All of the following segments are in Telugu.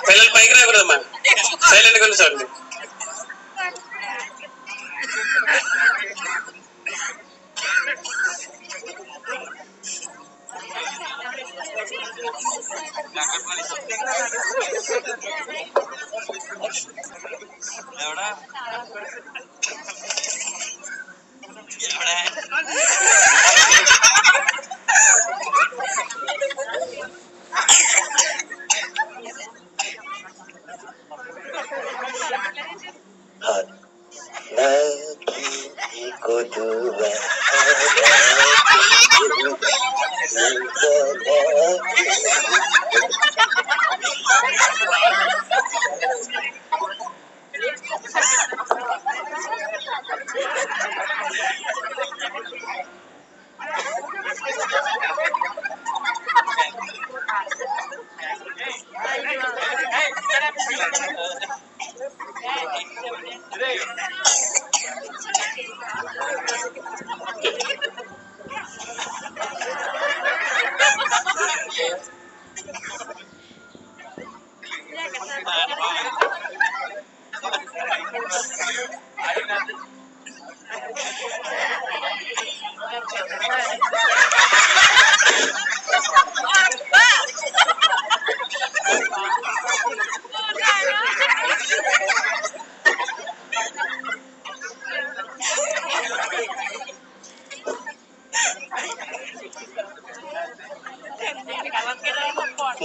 పిల్లలు పైకి రాకూడదమ్మా, సైలెంట్ గా చూడండి.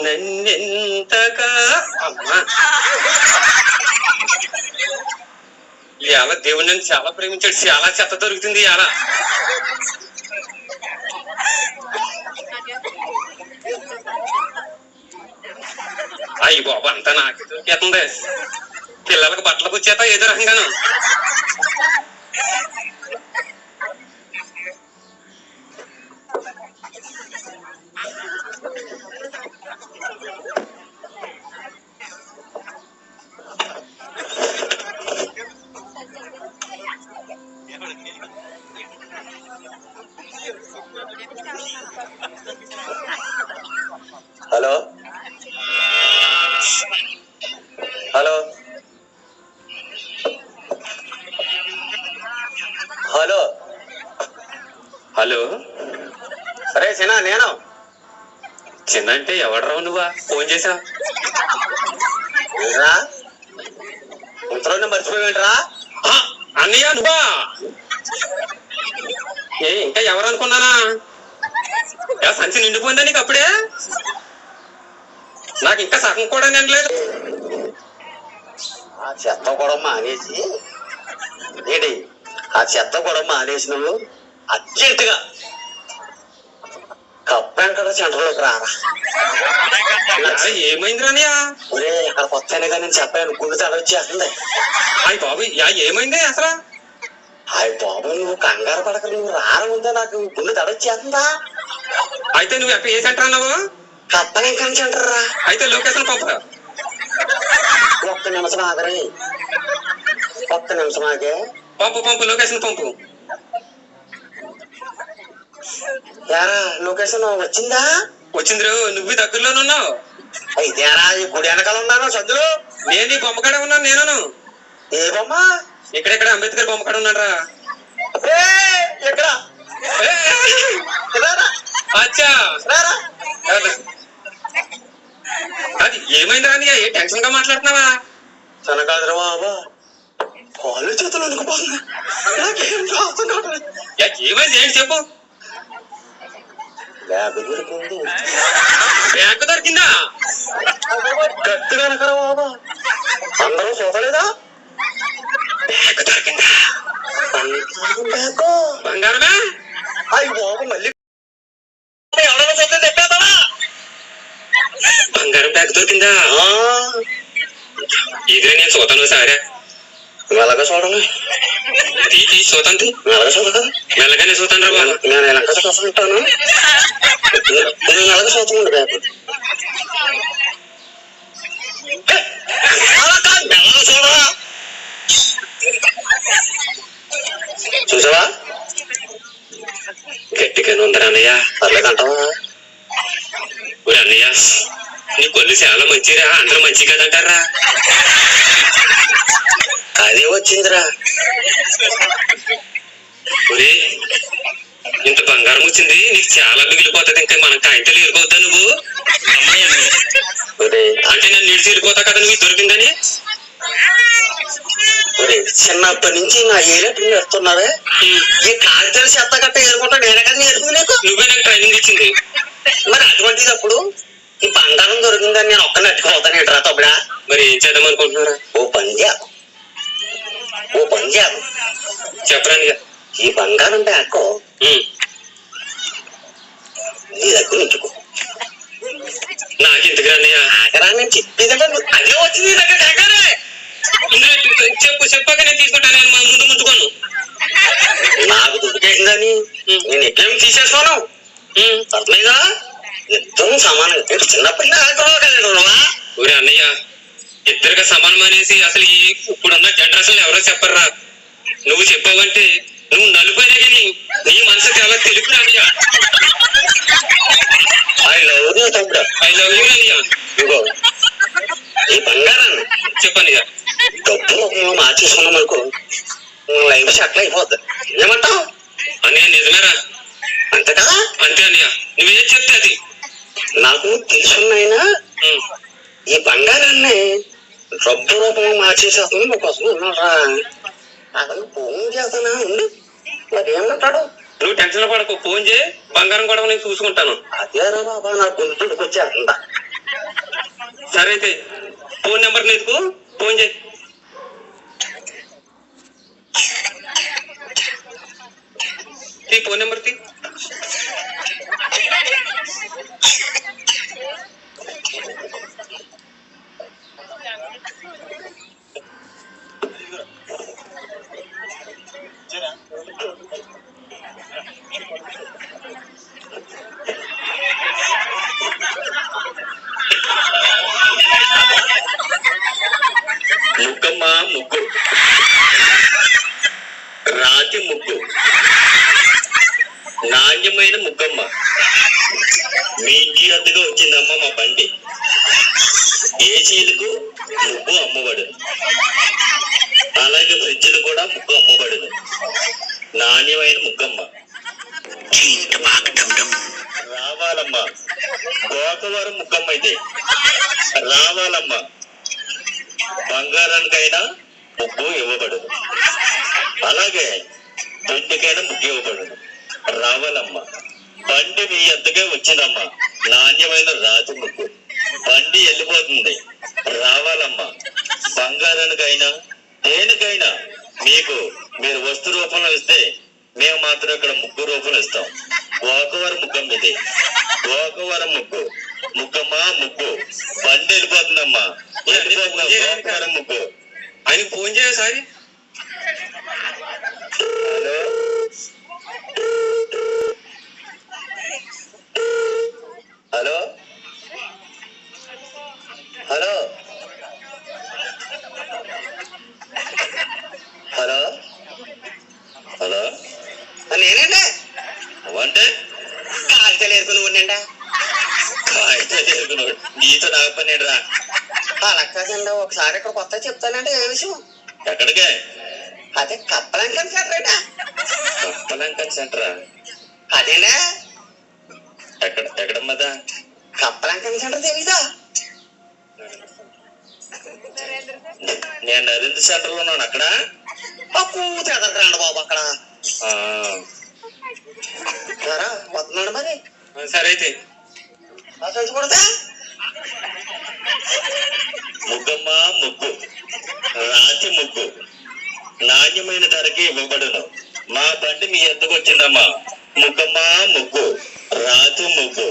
నన్నెంతగా అమ్మా, ఇవాళ దేవుడు నన్ను చాలా ప్రేమించాడు. చాలా చెత్త దొరుకుతుంది ఇవాళ. అయ్యి బాబు, అంతా నాకు దొరికేస్తుంది. పిల్లలకు బట్టలు పుచ్చేత ఏదో రకంగాను. Hello hello hello hello. సరే చిన్న, నేను చిన్న అంటే ఎవడరావు నువ్వా? ఫోన్ చేసా ఇంతలోనే మర్చిపోయింట్రా? అన్నయ్య నువ్వా? ఏ ఇంకా ఎవరు అనుకున్నానా? సంచి నిండిపోయిందా నీకు అప్పుడే? నాకు ఇంకా సగం కూడా నిండలేదు. ఆ చెత్త కూడా మానేసి ఏంటి? ఆ చెత్త కూడా మానేసి నువ్వు అర్జెంటుగా కప్పెంకట సెంటర్లోకి రారా. ఏమైంది రానియా? ఒరే, ఇక్కడ కొత్తనే కానీ నేను చెప్పాను, గుండె తడవచ్చేస్తుంది. అయ్యి బాబు, ఏమైంది అసలు? అయ్యి బాబు, నువ్వు కంగారు పడక, నువ్వు రానుందా నాకు గుండె తడవచ్చేస్తుందా? అయితే నువ్వు ఎక్కడ ఏ సెంటర్ అన్నావు? కప్పంకట సెంటర్ రా. అయితే లొకేషన్ పంపుతా. ఒక్క నిమిషం ఆగరే, ఒక్క నిమిషం ఆగే. పంపు పంపు, లొకేషన్ పంపు. యారా లొకేషన్ వచ్చిందా? వచ్చింది. నువ్వు దగ్గరలోనే ఉన్నావు. అయితేరా ఈ గుడి వెనకాల ఉన్నాను సద్దులు. నేను ఈ బొమ్మ కాడ ఉన్నాను. నేను ఏ బొమ్మ? ఇక్కడెక్కడ అంబేద్కర్ బొమ్మ కాడ ఉన్నాడు రా. ఎక్కడ? అచ్చా, అది ఏమైంది రాని? ఏ టెన్షన్ గా మాట్లాడుతున్నావా? తనకాదురా బాబా, కాళ్ళు చేతులు అనుకుపోతున్నా. ఏమైంది? ఏంటి చెప్పు. బ్యాగ్ దొరికింది. బ్యాగ్ దొరికిందా? గట్టిగా అనకరా బాబా, అందరూ చూడలేదా? బ్యాగ్ దొరికిందా? బంగారమే? అయ్యి బాబు, మళ్ళీ ఎవరైనా చూస్తే చెప్పేదా? బ్యాగ్ దొరికిందా? ఇదే నేను చూతాను సారా. మెల్లగా చూడను. తీసి చూతాను. మెల్లగా చూడదు. మెల్లగానే చూతాను రా బాబు. నేను ఎలాగ చూస్తుంటాను. నేను ఎలాగ చూస్తాను బ్యాగ్. మెల్లగా చూడరా. చూసావా? గట్టిగానే ఉందరా అన్నయ్య. పర్లేదంటావా? ఊరి అన్నయ్య, నీ కొల్లు చాలా మంచిరా. అందరూ మంచి కదంటారా. అదే వచ్చిందిరా. ఊరి ఇంత బంగారం వచ్చింది, నీకు చాలా మిగిలిపోతుంది. ఇంకా మన కాయంతలు వెళ్ళిపోతా నువ్వు. అంటే నన్ను నిడిచి వెళ్ళిపోతా కదా నువ్వు దొరికిందని. చిన్నప్పటి నుంచి నా ఏరియా నేర్చుకున్నారే. ఈ కాగితాలు చెత్త గట్ట ఏరుకుంటా నేనే కదా నేర్చుకుంది నీకు. నువ్వే నాకు ట్రైనింగ్ ఇచ్చింది. మరి అటువంటిది అప్పుడు ఈ బంగారం దొరికిందని నేను ఒక్కనే అట్టుకోతాను ఏంట్రా తప్పుడా. మరి ఏం చేద్దాం అనుకుంటున్నారా? ఓ పని చేద్దాం. చెప్పరాని. ఈ బంగారం బ్యాగ్ నీ దగ్గర ఉంచుకో. నాకెందుకు అన్నయ్య? ఆగరా, నేను చెప్పేదంటే అదే వచ్చింది నీ దగ్గర. చెప్పాక నేను తీసుకుంటాను. నేను ముందు ముందుకోను. నాకు దొరికేసిందని నేను ఎట్లేమి తీసేసుకోను. అర్థమైందా? ఇద్దరు సమానం. చిన్నప్పుడు ఊరే అన్నయ్య, ఇద్దరుగా సమానం అనేసి అసలు ఈ ఇప్పుడున్న జనరేషన్ ఎవరో చెప్పర్రా. నువ్వు చెప్పావంటే నువ్వు నలుగురే కానీ నీ మనసు చాలా తెలుపు అన్నయ్య. ఐ లవ్ యూ తమ్ముడు. ఐ లవ్ యూ అన్నయ్య. ఇగో ఈ బంగారాన్ని చెప్పన్నయ్య డబ్బులు మార్చేసుకున్నాం అనుకో, లైఫ్ సెటిల్ అయిపోద్ది. ఏమంటావు అన్నయ్య? నిజమేరా. అంతే కదా? అంతే అన్నయ్య, నువ్వేం చెప్తే అది. నాకు తెలుసున్నాయినా ఈ బంగారాన్ని డబ్బు రూపంలో మార్చేసేస్తాను. నీకోసం ఉన్నారా? అతను ఫోన్ చేస్తానా ఉండు. మరి ఏమంటాడు? నువ్వు టెన్షన్ పడకు, ఫోన్ చేయి. బంగారం కూడా నేను చూసుకుంటాను. అదేరా బాబా, నా గుంతుడికి వచ్చేస్తుందా. సరే అయితే ఫోన్ నెంబర్ నీకు ఫోన్ చేయి. ఫోన్ నెంబర్ తీ. ముగ్గమ్మ ముగ్గు, రాతి ముగ్గు, నాణ్యమైన ముగ్గమ్మ. మీ ఇంటి అద్దెగా వచ్చిందమ్మ మా బండి. ఏసీలకు ముగ్గు అమ్మబడును, అలాగే ఫ్రిడ్జ్లు కూడా ముగ్గు అమ్మబడును. నాణ్యమైన ముగ్గమ్మ రావాలమ్మా. గోకవరం ముగ్గమ్మ అయితే రావాలమ్మా. బంగారానికైనా ముగ్గు ఇవ్వబడును, అలాగే దుడ్డుకైనా ముగ్గు ఇవ్వబడును. రావాలమ్మా. బండి మీ ఎద్దగా వచ్చిందమ్మా. నాణ్యమైన రాతి ముగ్గు. బండి వెళ్ళిపోతుంది. రావాలమ్మా. బంగారానికైనా దేనికైనా మీకు మీరు వస్తు రూపంలో ఇస్తే మేము మాత్రం ఇక్కడ ముగ్గు రూపంలో ఇస్తాం. గోకవరం ముగ్గమ్మ ఇది. గోకవరం ముగ్గు. ముగ్గమ్మా ముగ్గు. బండి వెళ్ళిపోతుందమ్మా. గోకవరం ముగ్గు. ఆయనకి ఫోన్ చేయ సారి. హలో హలో హలో హలో నేనండి. అంటే కాగితాలు ఏరుకుని ఉండండి. కాగితాలు ఏరుకున్నాడు నీతో నాకు పని రా. అలా కాదండి, ఒకసారి ఇక్కడ కొత్త చెప్తానండి. ఏ విషయం? ఎక్కడికే? అదే కప్పలంకన్ సెంటర్ అండి. కప్పలంకన్ సెంటరా? అదేనా? ఎక్కడమ్మదా? కప్పలంకన్ సెంటర్ తెలీదా? నేను నరేంద్ర సెంటర్ లో ఉన్నాను. అక్కడ కూతురండి బాబు. అక్కడ వస్తున్నాడు మరి. సరే అయితే కూడదా? ముగ్గమ్మ ముగ్గు, రాతి ముగ్గు, నాణ్యమైన ధరకి ఇవ్వబడును. మా బండి మీ ఎద్దుకు వచ్చిందమ్మా. ముగ్గమ్మ ముగ్గు, రాతి ముగ్గు.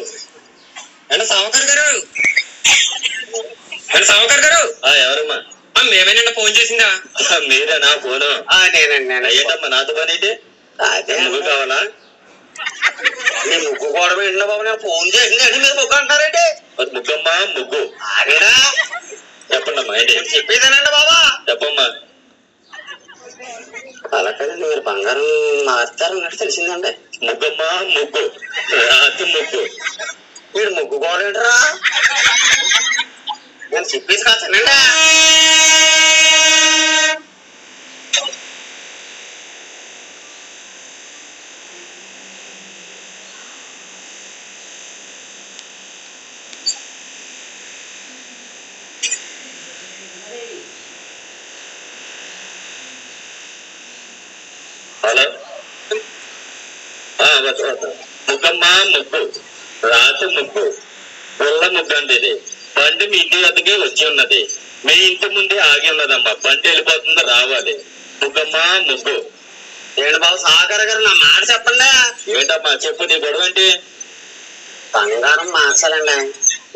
సామకారు గారు సావుకారు గారు. ఎవరమ్మా? మేమేనండి ఫోన్ చేసిందా? మీరే నా ఫోను? నేనండి. ఏంటమ్మా నాతో పని అయితే? అదే ముగ్గు కావాలా? మీ ముగ్గు కూడా ఏంటో బాబు, నేను ఫోన్ చేసింది మీరు ముగ్గు అంటారండి. ముగ్గమ్మా ముగ్గు ఆగడా చెప్పండి అమ్మా. ఏంటి చెప్పేదానండి బాబా? చెప్పమ్మా. అలా కదండి, మీరు బంగారం మార్చారన్నట్టు తెలిసిందండి. ముగ్గమ్మా ముగ్గు, రాతి ముగ్గు. మీరు ముగ్గు కోరేంటరా? నేను చెప్పేసి కాచానండి. హలో. ముగ్గమ్మా ముగ్గు, రాతి ముగ్గు, పుల్ల ముగ్గు అండి. ఇది బండి మీ ఇంటి వద్దకే వచ్చి ఉన్నది. మీ ఇంటి ముందే ఆగి ఉన్నదమ్మా. బండి వెళ్ళిపోతుంది, రావాలి. ముగ్గమ్మా ముగ్గు. ఏంటి బాబు సాగర్ గారు, నా మాట చెప్పండి. ఏంటమ్మా చెప్పు, నీ గొడవ ఏంటి? బంగారం మార్చాలండి,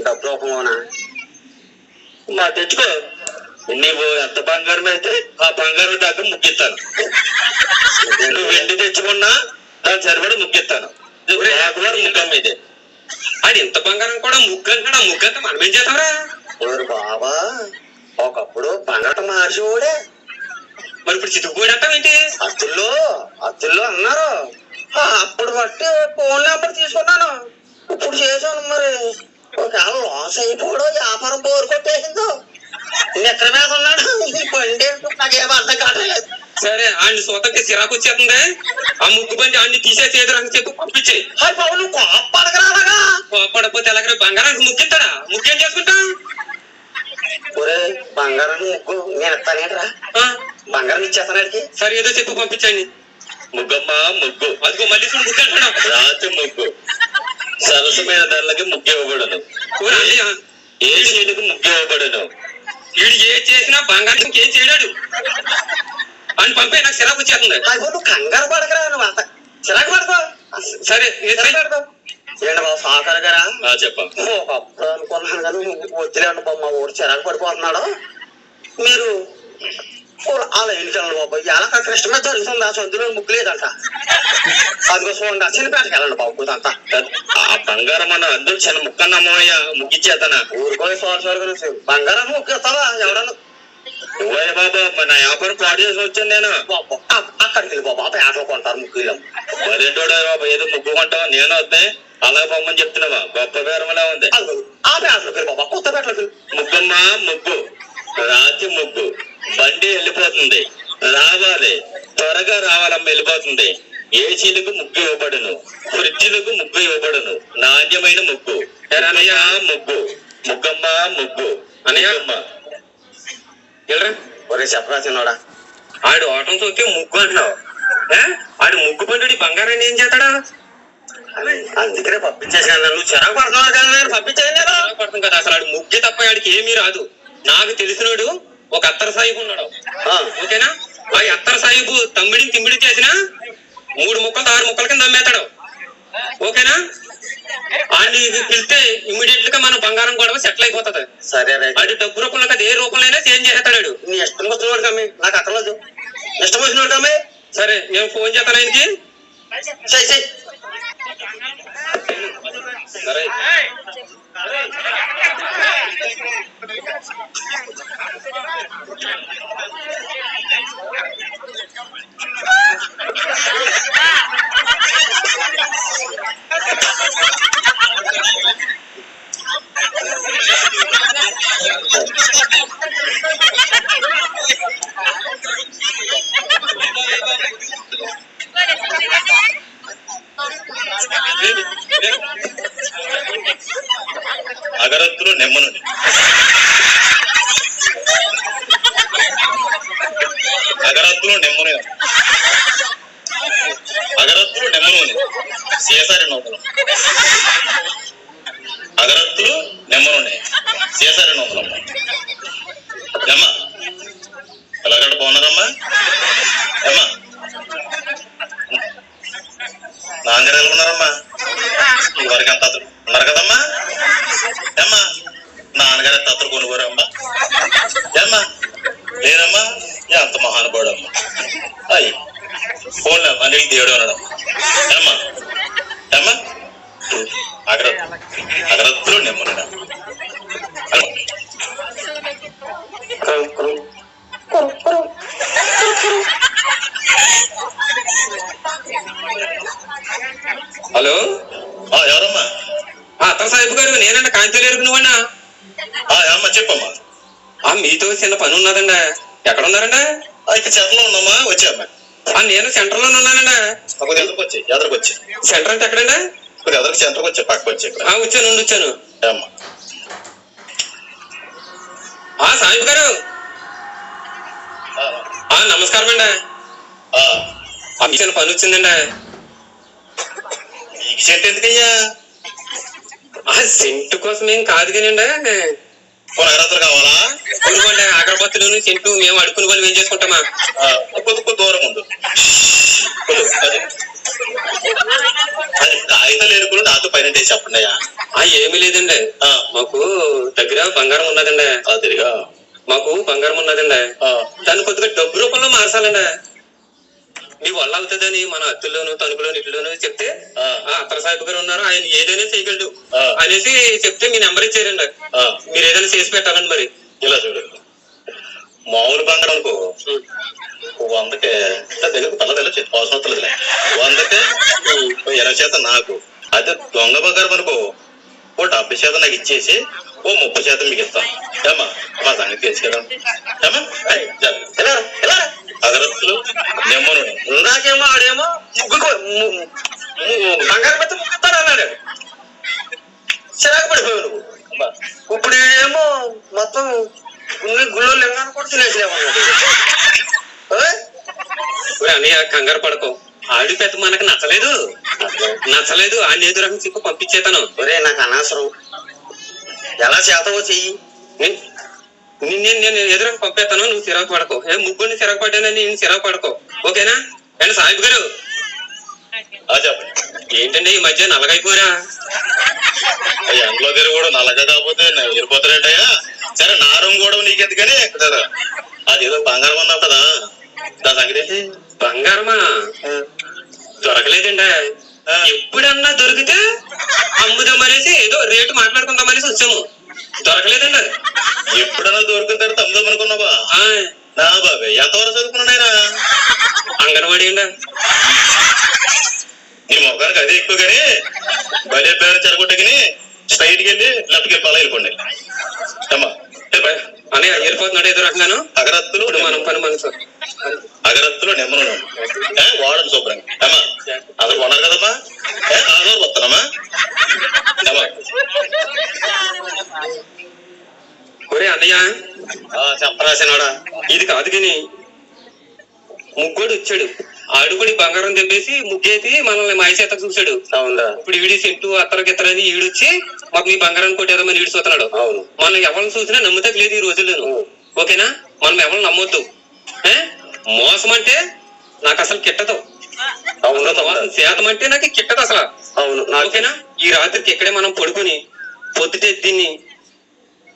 డబ్బు రూపంలోనా. మా తెచ్చుకో. నీవు ఎంత బంగారం అయితే ఆ బంగారం దాకా ముగ్గిస్తాను. నువ్వు వెండి తెచ్చుకున్నా దాని సరిపడి ముగ్గిస్తాను. ముగ్గమ్మ ఇదే. అది ఇంత బంగారం కూడా ముగ్గు అంటున్నాడు. ఆ ముగ్గు అంతా మనం ఏం చేస్తారా? ఓరు బాబా, ఒకప్పుడు బంగారం మార్చేవాడే. మరి ఇప్పుడు చితుకుపోయాడంటాం ఏంటి? అత్తుల్లో అన్నారు. అప్పుడు బట్టి ఫోన్ నెంబర్ తీసుకున్నాను, ఇప్పుడు చేశాను. మరి ఒకవేళ లాస్ అయిపోవడం, వ్యాపారం బోరు కొట్టేసిందో, ఎక్కడ మీద ఉన్నాడు బండి నాకేం అర్థం కావట్లేదు. సరే, ఆడిని సొంతకి సిరాకు వచ్చేస్తుంది. ఆ ముగ్గు బండి ఆడిని తీసేసేది అని చెప్పి పంపించేయి. హాయ్ బాబు, నువ్వు కోప్పడకరాగా. కోప్పడకపోతే ఎలాగ బంగారానికి ముగ్గిస్తాడా? ముగ్గేం చేసుకుంటా? ఒరే బంగారాన్ని ముగ్గు నేను ఇస్తానేట్రా? బంగారం ఇచ్చేస్తానాడికి. సరే, ఏదో చెప్పి పంపించండి. ముగ్గమ్మా ముగ్గు. అదిగో మళ్ళీ ముగ్గు అంటున్నాడు. రాతి ముగ్గు. సరసమైన ధరలకి ముగ్గు ఇవ్వబడను. ఏ చెడుకు ముగ్గు ఇవ్వబడను. వీడు ఏ చేసినా బంగారం ఏం చేయడాడు అని పంపే. నాకు చిరాకు వచ్చేస్తుంది. నువ్వు కంగారు పడకరా, నువ్వు అంత చిరాకు పడకో. సరే, పడకో. ఏంటి బాబు సాకర్ గారా? చెప్పండి. ఒకప్పుడు అనుకున్నాను కానీ వద్దులేండి బాబు, మా ఊరు చిరాకు పడిపోతున్నాడు. మీరు అలా వెళ్ళి బాబు, ఎలా కష్టమే జరుగుతుంది. ఆ సొంతలో ముగ్గు లేదంట. అదిగో చూడండి, చిన్నపేటకి వెళ్ళండి బాబు. అంతా ఆ బంగారం అన్న అందరూ చిన్న ముక్కన్నమ్మయ్య ముగ్గిచ్చేతనా? ఊరుకోయి సోదరు బంగారం ముగ్గు ఇస్తావా? ఎవడన్నా నువ్వే బాబా, నా వ్యాపారం పాడు చేసి వచ్చాను నేను. అక్కడికి వెళ్ళి బాబా, పేటలో కొంటారు ముగ్గులు. మరేంటోడే బాబా, ఏదో ముగ్గు కొంటావా? నేను వస్తాయి అలాగే పొమ్మని చెప్తున్నావా? గొప్ప బేరమలా ఉంది. ఆ పేటలోకి వెళ్ళి బాబా, కొత్త పేటలోకి వెళ్ళి. ముగ్గమ్మా ముగ్గు, రాతి ముగ్గు. బండి వెళ్ళిపోతుంది, రావాలి. త్వరగా రావాలమ్మ, వెళ్ళిపోతుంది. ఏసీలకు ముగ్గు ఇవ్వబడును, ఫ్రిడ్జ్లకు ముగ్గు ఇవ్వబడును. నాణ్యమైన ముగ్గు. ముగ్గు. ముగ్గమ్మ ముగ్గు అనయ్యమ్మ. ఒరే చెప్పరా చిన్నోడా, ఆడు ఆటం చూస్తే ముగ్గు అంటున్నావు. ఆడు ముగ్గు పండు బంగారాన్ని ఏం చేస్తాడా? అందుకనే పంపించేసాను. నువ్వు చిరాకు పడుతున్నావు కదా, నేను పంపించేయలేదా? పడుతుంది కదా. అసలు ఆడు ముగ్గే తప్ప ఆడికి ఏమీ రాదు. నాకు తెలిసినాడు ఒక అత్తర్ సాహిబు ఉన్నాడు, ఓకేనా? ఆ అత్తర్ సాహిబు తిమ్మిడి చేసినా 3 ముక్కలు 6 ముక్కల కింద అమ్మేస్తాడు, ఓకేనా? ఆడిని పిలిస్తే ఇమ్మీడియట్ గా మన బంగారం గొడవ సెటిల్ అయిపోతుంది. సరే, ఆడి డబ్బు రూపంలో కదా, ఏ రూపంలో అయినా చేంజ్ చేస్తాడు. నీ ఇష్టం వచ్చినవాడు కమ్మి, నాకు అక్కర్లేదు. ఇష్టం వచ్చినవాడు కమ్మి. సరే, నేను ఫోన్ చేస్తాను ఆయనకి. సరే సరే. అగరత్తులు నెమ్మను. అగరత్తులు నెమ్మను. అగరత్తులు నెమ్మను. సీసారి నూతలు. అగరత్తులు నెమ్మను. సీసారి నూతలమ్మ. అమ్మా ఎలాగంటే బాగున్నారమ్మా? అమ్మా నాన్నగారు ఎలా ఉన్నారమ్మా? ఇదివరకు అంత ఉన్నారు కదమ్మా? అమ్మా నాన్నగారు అత్తరు కొనుగోరమ్మా ఏమ్మా లేదమ్మా ఎంత మహానుభావుడమ్మా అయ్యి ఫోన్లో అమ్మా నీకు దేవుడు అన్నాడమ్మా ఏమ్మా ఏమ్మా అగరత్తులు నెమ్మన్నాడు హలో ఎవరమ్మా అత్తల సాహిబ్ గారు నేనండి కాంతిలో ఎరుగునవాడినా ఏమ్మా చెప్పమ్మా మీతో చిన్న పని ఉన్నదండి ఎక్కడ ఉన్నారండి ఇక్కడ చెత్తలో ఉన్నామా వచ్చామ్మా నేను సెంటర్ లోనే ఉన్నానండి కొద్దిగా ఎదరికి సెంటర్ అంటే ఎక్కడండి కొద్దిగా ఎదరికి సెంటర్కి వచ్చా పక్కకు వచ్చి వచ్చాను అమ్మా సాహిబ్ గారు నమస్కారం అండి చిన్న పని వచ్చిందండి ఈ సెంట్ ఎందుకయ్యా సెంటు కోసం ఏం కాదు కానండి అగరత్తులు కావాలా కొనుక్కోండి అగరబత్తులు సెంటు మేము అడుక్కుని వాళ్ళు ఏం చేసుకుంటామా కొద్ది దూరం ఉంది అది కాగితాలు ఎరుకులు నాతో పైన చెప్పండి ఏమీ లేదండి మాకు దగ్గర బంగారం ఉన్నదండి అదిగా మాకు బంగారం ఉన్నదండి దాన్ని కొద్దిగా డబ్బు రూపంలో మార్చాలండి మీ వల్ల అవుతుందని మన అత్తుల్లోను తణుకులోను ఇట్లోను చెప్తే అత్తల సాహిబ్ గారు ఉన్నారు ఆయన ఏదైనా చేయగలడు అనేసి చెప్తే మీ నెంబర్ ఇచ్చారండి మీరు ఏదైనా చేసి పెట్టాలండి మరి ఇలా చూడండి మామూలు బంగారం అనుకో 100కే దగ్గర పల్లదల అవసరం 100కే 20% నాకు అదే దొంగ బంగారం అనుకో 70% నాకు ఇచ్చేసి 30% మీకు ఇస్తాను ఏమా మా సంగతి తెలుసు కదా ఏమా అగరత్తులు నెమ్మను నాకేమో ఆడేమో బంగారు పెద్ద ముగ్గుతాడు అన్నాడు చిరాకు పడిపోయావు నువ్వు ఇప్పుడు ఏమో మొత్తం గుళ్ళో లింగాన్ని కూడా తినేసిలేమన్నాడు అని కంగారు పడకో ఆడి పెద్ద మనకు నచ్చలేదు ఆడి ఏదో రకం చెప్పు పంపించేతాను ఒరే నాకు అనవసరం ఎలా చేతవో చెయ్యి నేను ఎదురకు పంపేస్తాను నువ్వు చిరాకు పడకో ముగ్గురిని చిరాకు పడ్డానని నేను చిరాకు పడకో ఓకేనా అండ్ సాహిబ్ గారు చెప్పండి ఏంటండి ఈ మధ్య నల్లగైపోరా ఎంట్లో తిరిగి కూడా నల్లగా కాకపోతే వెళ్ళిపోతారేంటయ్యా సరే నారం కూడా నీకెందుకని కదా అదేదో బంగారం అన్నావు కదా దాని సంగతి బంగారమా దొరకలేదండి ఎప్పుడన్నా దొరికితే అమ్ముదామనేసి ఏదో రేటు మాట్లాడుకుందామనేసి వచ్చాము దొరకలేదండి అది ఎప్పుడన్నా దొరికిన తర్వాత అమ్ముదాం అనుకున్నావా నా బాబే ఎంతవరకు చదువుకున్నాడైనా అంగన్వాడీ అండి నీ మొఖానికి అదే ఎక్కువ కానీ బలే పేరు చెరగొట్టగాని స్ట్రైట్కి వెళ్ళి లెఫ్ట్కి వెళ్ళి వెళ్ళిపోండి అమ్మా అని వెళ్ళిపోతున్నాడు ఏదో రకంగాను అగరత్తులు మనం పని మనసు అగరత్తులు నెమ్మను వాడను శుభ్రంగా అమ్మా అసలు కొన్నారు కదమ్మా ఆధార్ వస్తానమ్మా అమ్మా ఒరే అన్నయ్య చెప్పరాసినాడా ఇది కాదు కాని ముగ్గోడు వచ్చాడు ఆడుకుడి బంగారం తెంపేసి ముగ్గేసి మనల్ని మాయచేత చూశాడు అవునా ఇప్పుడు ఈడి సెంటు అత్తరకిత్తరని ఈడొచ్చి మాకు మీ బంగారాన్ని కొట్టేదామని ఈడు చూస్తున్నాడు అవును మనం ఎవరిని చూసినా నమ్ముతా లేదు ఈ రోజుల్లో ఓకేనా మనం ఎవరిని నమ్మొద్దు మోసం అంటే నాకు అసలు కిట్టదు మోసం శాతం అంటే నాకు కిట్టదు అసలు అవును ఓకేనా ఈ రాత్రికి ఇక్కడే మనం పడుకుని పొద్దుటే దీన్ని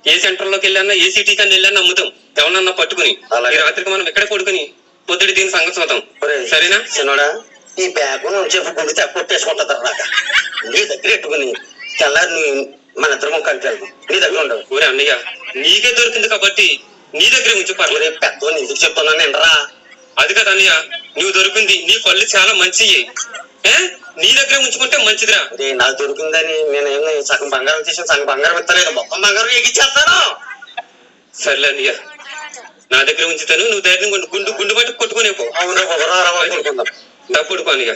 ఏ సెంటర్ లోకి వెళ్ళానా ఏ సిటీ కన్నా వెళ్ళానా నమ్ముతాం ఎవరన్నా పట్టుకుని ఈ రాత్రికి మనం ఇక్కడే పడుకుని పొద్దుటి దీని సంగతి చూద్దాం సరేనా చిన్నోడా ఈ బ్యాగ్ చెప్పు గుడి కొట్టేసుకుంటా నాకు నీ దగ్గర పెట్టుకుని తెల్లారి మన ఇద్దరం కలిపి వెళ్దాం నీ దగ్గర ఉండవు ఊరే అన్నయ్య నీకే దొరికింది కాబట్టి నీ దగ్గర ఉంచు పర్లేదు పెద్ద ఎందుకు చెప్తున్నాను ఎండరా అది కదా అన్నయ్య నువ్వు దొరికింది నీ పళ్ళు చాలా మంచివి నీ దగ్గర ఉంచుకుంటే మంచిదిరా నాకు దొరికిందని నేనేమి సగం బంగారం తీసి సగం బంగారం ఇస్తలేదు మొత్తం బంగారం ఎగిచ్చేస్తాను సర్లే అన్నయ్య నా దగ్గర ఉంచుతాను నువ్వు ధైర్యం గుండు బట్టి కొట్టుకునే పో డబ్బుడుకో అన్నయ్య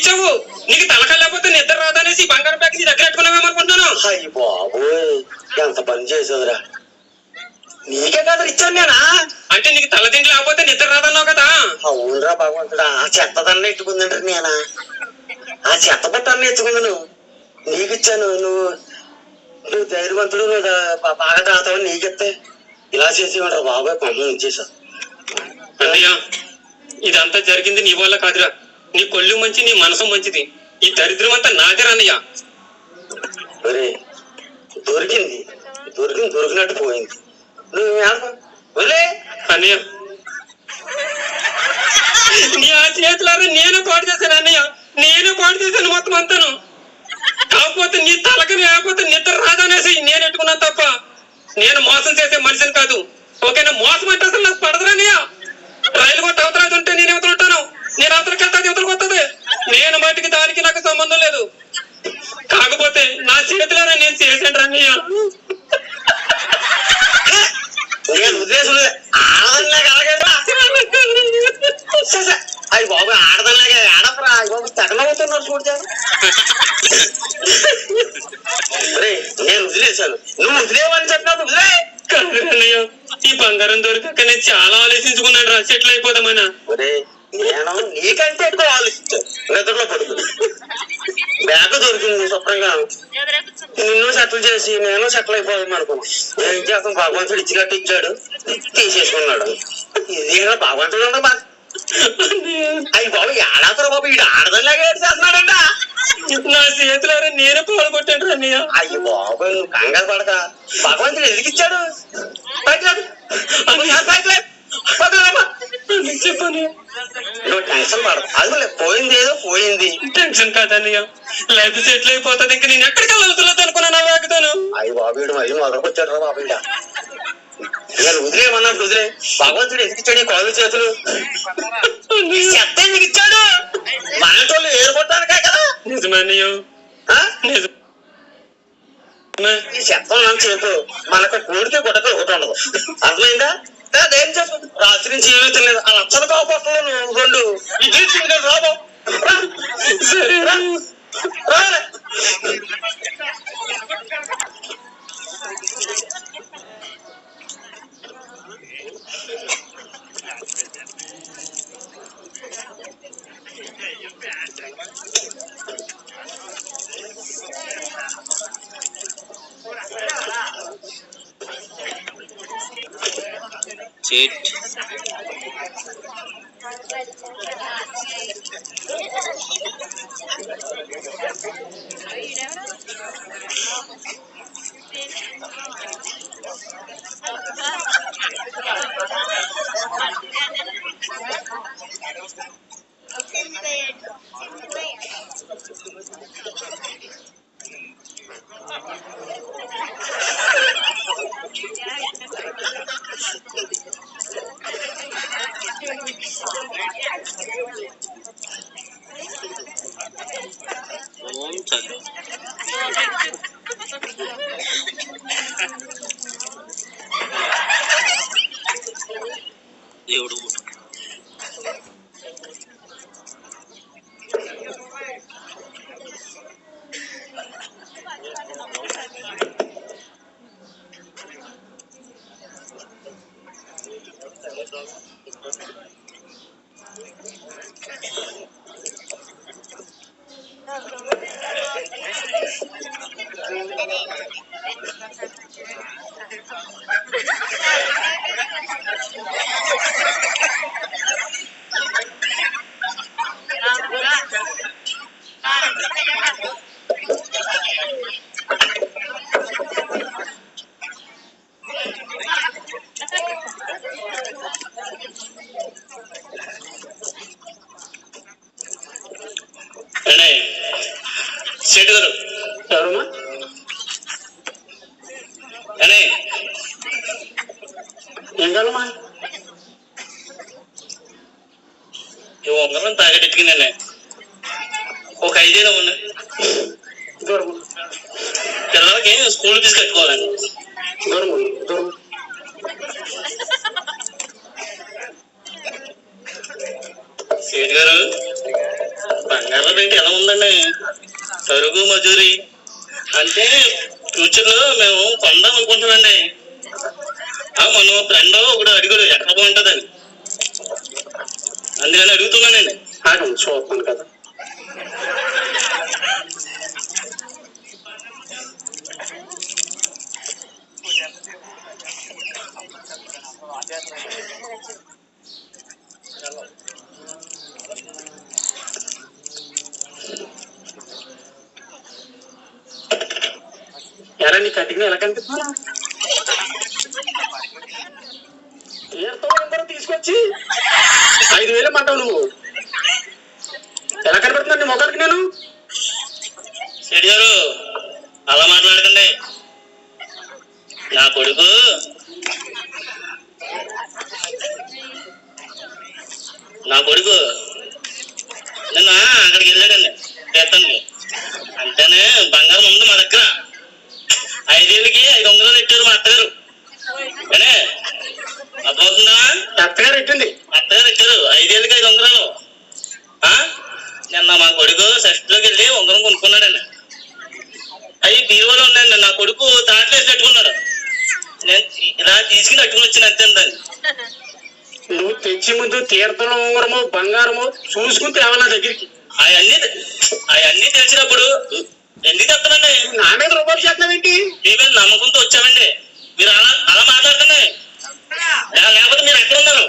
ఇచ్చావు. నీకు తలకాయ లేకపోతే నిద్ర రాదనేసి ఈ బంగారం ప్యాకెట్ నీ దగ్గర పెట్టుకున్నావేమనుకుంటున్నాను. అయ్యి బాబోయ్, ఎంత పని చేసేదిరా. నీకే కదా ఇచ్చాను నేనా? అంటే నీకు తలదిండి లేకపోతే నిద్ర రాదన్నావు కదా. అవునరా భగవంతుడా, ఆ చెత్తదన్న ఎత్తుకుందంటే నేనా? ఆ చెత్త బట్టన్న ఎత్తుకుంది నువ్వు. నీకు ఇచ్చాను. నువ్వు ధైర్యవంతుడు, నువ్వు బాగా తాగుతావు. నీకెత్తే ఇలా చేసేవాడు బాబాయ్, పనులు ఇచ్చేసావు. అన్నయ్య, ఇదంతా జరిగింది నీ వల్ల కాదురా. నీ కొళ్ళు మంచి, నీ మనసు మంచిది. ఈ దరిద్రం అంతా నాదిరా అన్నయ్య. ఒరే, దొరికింది దొరికినట్టు పోయింది. నువ్వు ఒరే అన్నయ్య, నీ ఆ చేతులారా నేను పాడు చేశాను అన్నయ్య. నేను పాడు చేశాను మొత్తం అంతాను. కాకపోతే నీ తలకి లేకపోతే నిద్ర రాదనేసి నేను ఎట్టుకున్నాను తప్ప నేను మోసం చేసే మనిషిని కాదు. ఓకేనా? మోసం అంటే అసలు నాకు పడదురా అన్నయ్య. రైలు కొట్టి అవతల ఉంటే నేను అవతల ఉంటాను. నేను అవతలకి వెళ్తాను, ఇవతలకు వస్తుంది. నేను మట్టికి దానికి నాకు సంబంధం లేదు. కాకపోతే నా చేతులారా నేను చేశాను అన్నయ్య. నేను ఉద్దేశం ఆడదన్నాక అలాగేరా. అయ్యి బాబు, ఆడదన్నాక ఆడపరా. అయ్యి బాబు, తెగనవుతున్నారు చూడతాను. నేను వదిలేశాను, నువ్వు వదిలేవని చెప్పినప్పుడు వదిలే. కాదురన్నయ్య, ఈ బంగారం దొరికాక నేను చాలా ఆలోచించుకున్నాను రా, సెటిల్ అయిపోదామన్నా. ఒరే, నేను నీకంటే ఎక్కువ ఆలోచించాను. నిద్రలో పడుతుంది. బ్యాగ్ దొరికింది శుభ్రంగా. నిన్ను సెటిల్ చేసి నేను సెటిల్ అయిపోదాం అనుకున్నాను. ఏం చేస్తాం, భగవంతుడు ఇచ్చినట్టు ఇచ్చాడు, తీసేసుకున్నాడు. ఇది భగవంతుడు ఉండదు మాకు. అయ్యి బాబు, ఏడాదరు బాబు, వీడు ఆడదలాగా ఏడు చేస్తున్నాడంట. నా చేతులారా నేను పాల్గొట్టాను అన్నయ్య. అయ్యి బాబు, నువ్వు కంగారు పడక. భగవంతుడు ఎదిగిచ్చాడు. చెప్పను, నువ్వు టెన్షన్ పడదు. అది పోయింది, ఏదో పోయింది. టెన్షన్ కాదన్నయ్య. లైఫ్ సెటిల్ అయిపోతుంది. ఇంక నేను ఎక్కడికి వెళ్ళవుతులేదు అనుకున్నాను వేగతాను. అయ్యి బాబు, వీడు మళ్ళీ మొదలుకొచ్చాడు రా బాబు. నేను వదిలేమన్నట్టు వదిలే. భగవంతుడు ఎదిగిచ్చాడు ఈ కాళ్ళు చేతులు. చెత్త ఎందుకు ఇచ్చాడు? మనటోళ్ళు ఏరుకోవటానికే కదా. నిజమే అన్నయ్య, నిజం. ఈ చెత్త మన చేతులు మనకు కూడితే గుట్టకలు ఒకటి ఉండదు. అర్థమైందా? అదేం చేస్తాం, రాత్రి నుంచి ఏమీ తెలియదు. ఆ లక్షలు కాకపోతున్నాను రెండు ఇడ్లీ రాబో. సరే చేట్ దేవుడు సెట్ గారు. ఎవరమ్మా? అనే ఏం కావాలమ్మా? ఈ ఉంగరం తాగెట్టుకునే ఒక 5 ఏళ్ళు ఉన్నాయి. పిల్లలకి స్కూల్ ఫీజు కట్టుకోవాలండి. సేట్ గారు, బంగారం బంగారం రేట్ ఎలా ఉందండి? తరుగు మజూరి అంటే ఫ్యూచర్ లో మేము కొందాం అనుకుంటున్నాండి. మన ఫ్రెండ్ ఒకడు అడిగాడు ఎక్కడ బాగుంటుందని, అందుకని అడుగుతున్నానండి. చూస్తాను కదా. ఎలా నీ కటింగ్ ఎలా కనిపిస్తున్నా? అందరూ తీసుకొచ్చి 5,000 మాట్లావు నువ్వు. ఎలా కనిపెడుతున్నా నీ మొగానికి నేను? శెట్టి గారు అలా మాట్లాడకండి. నా కొడుకు నిన్న అక్కడికి వెళ్ళాడండి తీర్థానికి. అంతేనే బంగారం ఉంది మా దగ్గర. 5,000కి 500 ఇచ్చారు మా అత్తగారు. కానీ అర్థమవుతుందా? అత్తగారు ఇచ్చింది. అత్తగారు ఇచ్చారు 5,000కి 500. నిన్న మా కొడుకు షష్టిలోకి వెళ్ళి ఉంగరం కొనుక్కున్నాడండి. అవి బీరువాలో ఉన్నాయండి. నా కొడుకు తాటలేసి కట్టుకున్నాడు. నేను ఇలా తీసుకుని కట్టుకుని వచ్చిన అంతే దాన్ని. నువ్వు తెచ్చి ముందు తీర్థం ఉంగరము బంగారము చూసుకుని తేవాలి నా దగ్గరికి. అవన్నీ తెలిసినప్పుడు ఎందుకు చెప్తానండి? నా మీద రూపాయలు చేస్తున్నావేంటి? మీ మీద నమ్మకంతో వచ్చామండి. మీరు అలా మాట్లాడుతుంది. లేకపోతే మీరు ఎక్కడ ఉన్నారు?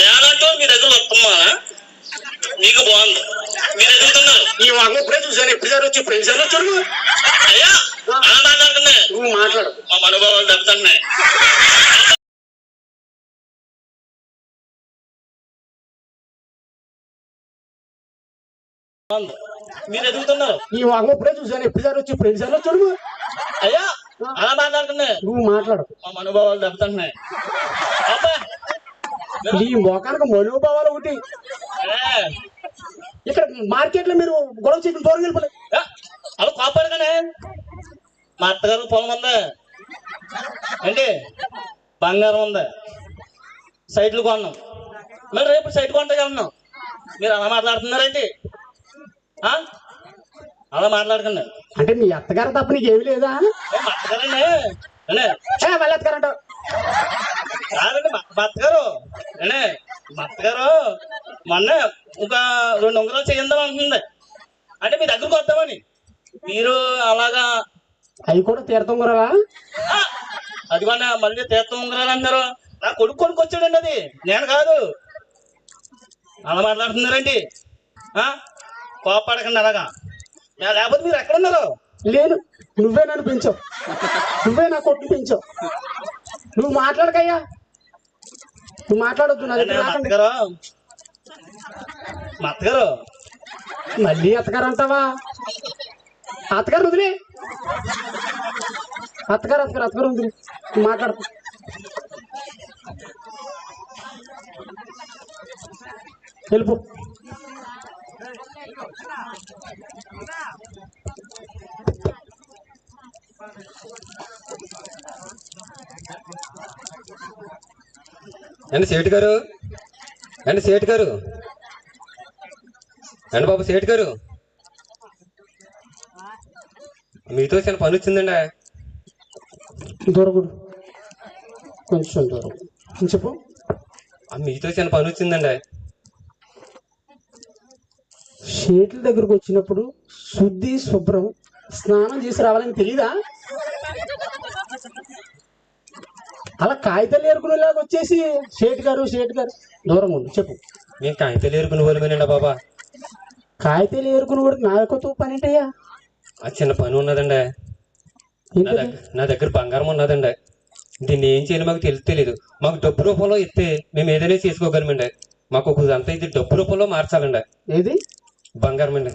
లేదంటూ మీ దగ్గర వస్తున్నా మీకు బాగుంది. మీరు ఎదుగుతున్నారు. ఈ వాంగ ఇప్పుడే చూసాను. ఎప్పుడు వచ్చి ఫ్రెండ్స్ వచ్చాడు. అయ్యా అలా మాట్లాడుతుంది. నువ్వు మాట్లాడు. మా మనోభావాలు దెబ్బతున్నాయి. మీరు ఎదుగుతున్నారు. ఈ వాంగ ఇప్పుడే చూసాను. ఎప్పుడు వచ్చి ఫ్రెండ్స్ వచ్చాడు. అయ్యా అలా మాట్లాడుతున్నాయి. నువ్వు మాట్లాడు. మా మనోభావాలు దెబ్బతున్నాయి. నీ మోకానికి మనోభావాలు ఒకటి. ఇక్కడ మార్కెట్ లో మీరు గొడవ చేయడం దూరం వెళ్ళిపోలే. అలా కాపాడగానే మా అత్తగారు పొలం ఉందా అంటే బంగారం ఉందా, సైట్లు కొన్నాం. మరి రేపు సైట్ కొంటే వెళ్తున్నాం. మీరు అలా మాట్లాడుతున్నారేంటి? అలా మాట్లాడకండి. అంటే మీ అత్తగారు తప్ప నీకు ఏమి లేదా? అత్తగారండి మళ్ళీ అత్తగారంట కాదండి. మా అత్తగారు మొన్న ఒక 2 ఉంగరాలు చేయిందాం అంటుంది. అంటే మీ దగ్గరకు వద్దామని. మీరు అలాగా అవి కూడా తీర్థం ఉంగరాలా? అది కూడా మళ్ళీ తీర్థం ఉంగరాలు అన్నారు. నా కొడుకు కొనుక్కొచ్చాడండి. అది నేను కాదు. అలా మాట్లాడుతున్నారండి. కోపడకండి అలాగా. లేకపోతే మీరు ఎక్కడ ఉన్నారు? లేను. నువ్వే నన్ను పెంచావు. నువ్వే నా కొట్టును పెంచావు. నువ్వు మాట్లాడకయ్యా. నువ్వు మాట్లాడొద్దు. నా దగ్గర మా అత్తగారు మళ్ళీ అత్తగారు అంటావా? అత్తగారు వదిలే. అత్తగారు వదిలే. మాట్లాడు. వెళ్ళిపో. అండి సేటు గారు, సేటు గారు, బాబు సేటు గారు, మీతో చిన్న పని వచ్చిందండి. దూరకుడు కొంచెం దూరం చెప్పు. మీతో చిన్న పని వచ్చిందండి. షేట్ల దగ్గరకు వచ్చినప్పుడు శుద్ధి శుభ్రం స్నానం చేసి రావాలని తెలీదా? అలా కాగితాలు ఏరుకునేలాగా వచ్చేసి షేట్ గారు దూరం ఉంది. చెప్పు. మేము కాగితాలు ఏరుకునే వాళ్ళమేనండి బాబా. కాగితాలు ఏరుకునే వాడికి నా యొక్క పని ఏంటయ్యా? అది చిన్న పని ఉన్నదండి. నా దగ్గర బంగారం ఉన్నదండి. దీన్ని ఏం చేయాలి మాకు తెలియదు. మాకు డబ్బు రూపంలో ఇస్తే మేము ఏదైనా చేసుకోగలమండి. మాకు అంతా ఇది డబ్బు రూపంలో మార్చాలండి. ఏది? బంగారం అండి.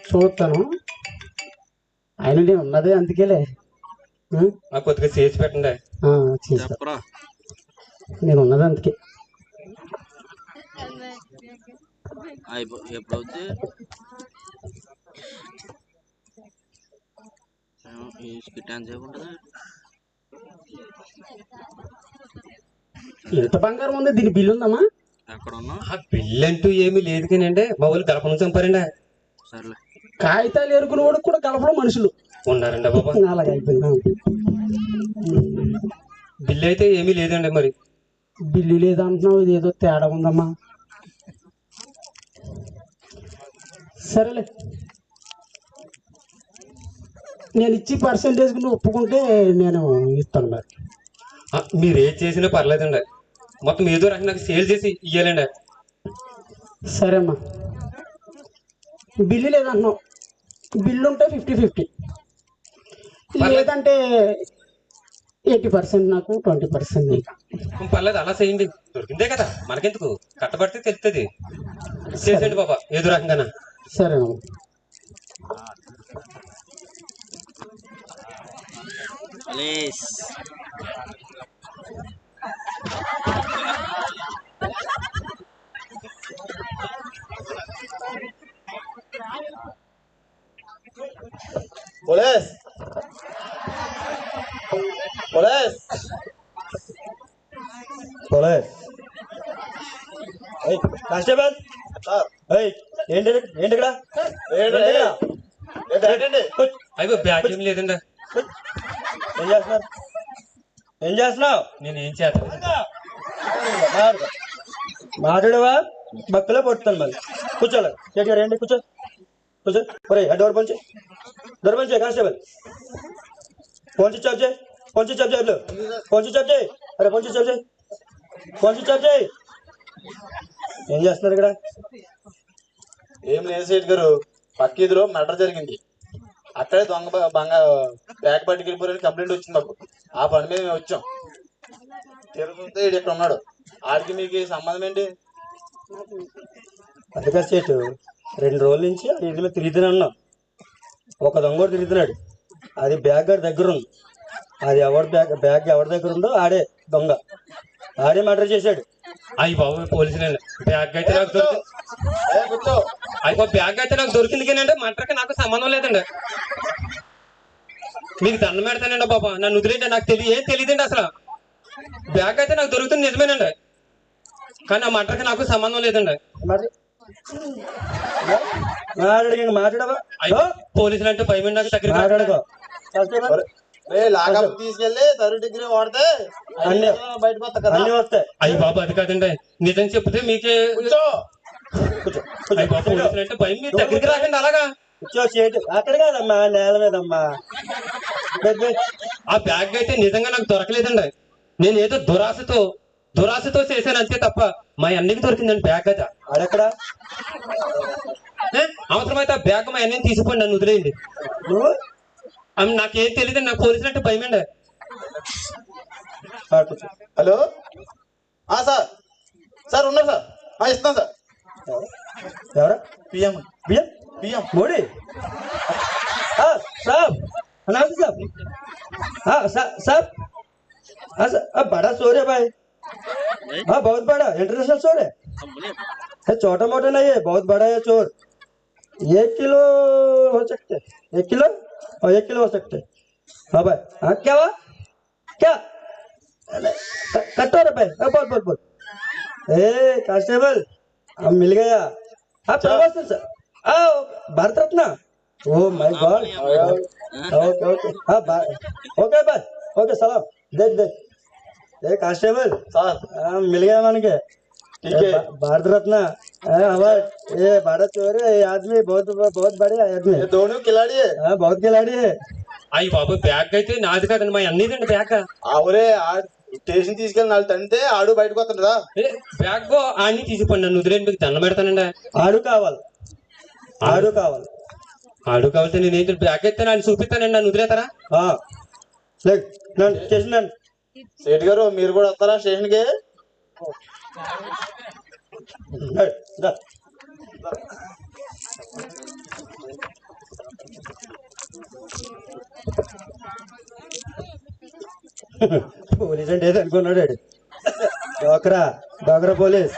చూస్తాను. ఆయన ఉన్నదే అందుకేలే. కొద్దిగా చేసి పెట్టండి. నేను ఉన్నది అందుకే. ఎప్పుడైతే ఎంత బంగారం ఉంది, దీని బిల్లు ఉందమ్మా? ఆ బిల్లు అంటూ ఏమీ లేదు కానండి, మా వాళ్ళు గడపను చంపారండి. కాగితాలు ఎరుకుని కూడా కలపడం మనుషులు ఉన్నారండి బాబా. అలాగే అయిపోయింది. బిల్లు అయితే ఏమీ లేదండి. మరి బిల్లు లేదంటున్నావు, ఇది ఏదో తేడా ఉందమ్మా. సరేలే, నేను ఇచ్చి పర్సెంటేజ్ నువ్వు ఒప్పుకుంటే నేను ఇస్తాను. మరి మీరు ఏది చేసినా పర్లేదండి, మొత్తం ఏదో రకంగా నాకు సేల్ చేసి ఇయ్యాలండి. సరే అమ్మా, బిల్లు లేదంటున్నావు, బిల్లు ఉంటే 50-50, లేదంటే 80% నాకు, 20% నీకు. పర్లేదు, అలా చేయండి. దొరికిందే కదా మనకెందుకు, కట్టబడితే తెలుస్తుంది. చేసేయండి బాబా ఏదో రకంగా. సరేనమ్మా. పోలీస్ పోలీస్ పోలీస్ కానిస్టేబుల్ ఏంటి ఏంటి ఇక్కడ ఏంటండి? అయ్యో బ్యాగ్ ఏం లేదండి. ఏం చేస్తున్నారు? ఏం చేస్తున్నావు? నేను ఏం చేస్తాను? మాట్లాడవా బక్కలో పొట్టుతాను. మళ్ళీ కూర్చోలే చేతి రండి, కూర్చో కూర్చో. ఒరే డోర్ పంచి, డోర్ పంచి. కానిస్టేబుల్ ఫోన్ స్విచ్ ఆఫ్ చేయి, ఫోన్ స్విచ్ ఆఫ్ చేయి, ఫోన్ స్విచ్ ఆఫ్ చేయి. అరే ఫోన్ స్విచ్ ఆఫ్ చేయి, ఫోన్ స్విచ్ ఆఫ్ చేయి. ఏం చేస్తున్నారు ఇక్కడ? ఏం లేదు సేట్ గారు, పక్క ఎదురు మర్డర్ జరిగింది. అక్కడే దొంగ బ్యాగ్ పట్టుకెళ్ళిపోయారని కంప్లైంట్ వచ్చింది మాకు. ఆ పని మీద మేము వచ్చాం. తిరుగుతుంటే ఈడు ఇక్కడ ఉన్నాడు. ఆడికి మీకు సంబంధం ఏంటి? అందుకే సేటు 2 రోజుల నుంచి ఇంటి మీద తిరుగుతూనే ఉన్నాం. ఒక దొంగ తిరుగుతున్నాడు, అది బ్యాగ్ గారి దగ్గర ఉంది. అది బ్యాగ్ ఎవరి దగ్గర ఉందో ఆడే దొంగ, ఆడే మర్డర్ చేశాడు. అయ్యి బాబు పోలీసులండి, బ్యాగ్ అయితే నాకు దొరికింది. కూర్చో. అయ్యి బాబు బ్యాగ్ అయితే నాకు దొరికింది కానండి, మంటకి నాకు సంబంధం లేదండి. మీకు దండం పెడతానండి బాబా, నన్ను వదిలేండి. నాకు ఏం తెలియదండి అసలు. బ్యాగ్ అయితే నాకు దొరుకుతుంది నిజమేనండి, కానీ ఆ మంటకి నాకు సంబంధం లేదండి. మాట్లాడవా? పోలీసులు అంటే భయం నాకు దగ్గర మాట్లాడుకో. లాకప్ తీసుకెళ్ళి 3rd డిగ్రీ వాడితే అన్ని బయటకు వస్తా కదా. అన్ని వస్తాయి. అయ్యి బాబు అది కాదండి, నిజం చెప్తే మీకే. కూర్చో. అయ్యి బాబు పోలీసులు అంటే భయం, మీరు దగ్గరికి రాకండి అలాగా. కూర్చో చేటు అక్కడ కాదమ్మా, నేల మీదమ్మా. ఆ బ్యాగ్ అయితే నిజంగా నాకు దొరకలేదండి. నేను ఏదో దురాశతో చేశాను అంతే తప్ప మా అన్నికి దొరికిందండి బ్యాగ్ అయితే. ఆడెక్కడ? అవసరమైతే ఆ బ్యాగ్ మా అన్నని తీసిపోండి, నన్ను వదిలేయండి. నువ్వు నాకేం తెలియదండి, నాకు పోలీసులు అంటే భయం అండి. హలో సార్, సార్ ఉన్నారు సార్, ఇస్తాను సార్. ఎవరా? PM PM PM Modi. साहब नमस्ते साहब। हाँ साहब, हाँ अब बड़ा शोर है भाई। हाँ बहुत बड़ा इंटरनेशनल शोर है, छोटा मोटा नहीं है, बहुत बड़ा है चोर। 1 किलो हो सकते, 1 किलो और 1 किलो हो सकते। हाँ भाई, हाँ क्या हुआ? क्या कट्टो रे भाई? बोल बोल बोल। ए कांस्टेबल, हम मिल गया। हाँ Prabhas sir, Bharat Ratna. Oh my God, okay okay, हाँ ओके बस, ओके सलाम। देख देख देख कांस्टेबल సార్ मिल गया मान के, ठीक है। भारत रत्न हमारे, ये भारत चोर है, ये आदमी बहुत बड़े आदमी, ये दोनों खिलाड़ी है। हाँ बहुत खिलाड़ी है। అయ్యి బాబు బ్యాగ్ అయితే నాది కాదండి, మా అన్నీదండి బ్యాగ్. ఆవురే స్టేషన్ తీసుకెళ్ళి 4 తంటే ఆడు బయటకు వస్తుందా? బ్యాగ్ అన్ని తీసిపోండి, నన్ను వదిలేండి, మీకు దండం పెడతానండి. ఆడు కావాలి, ఆడు కావాలి, ఆడు కావాలంటే నేనేంటి బ్యాగ్ అయితే నన్ను చూపిస్తానండి, నన్ను వదిలేతారా? స్టేషన్ సేట్ గారు మీరు కూడా వస్తారా స్టేషన్ కి? పోలీస్ అంటే ఏదో అనుకున్నాడు, డోకరా పోలీస్.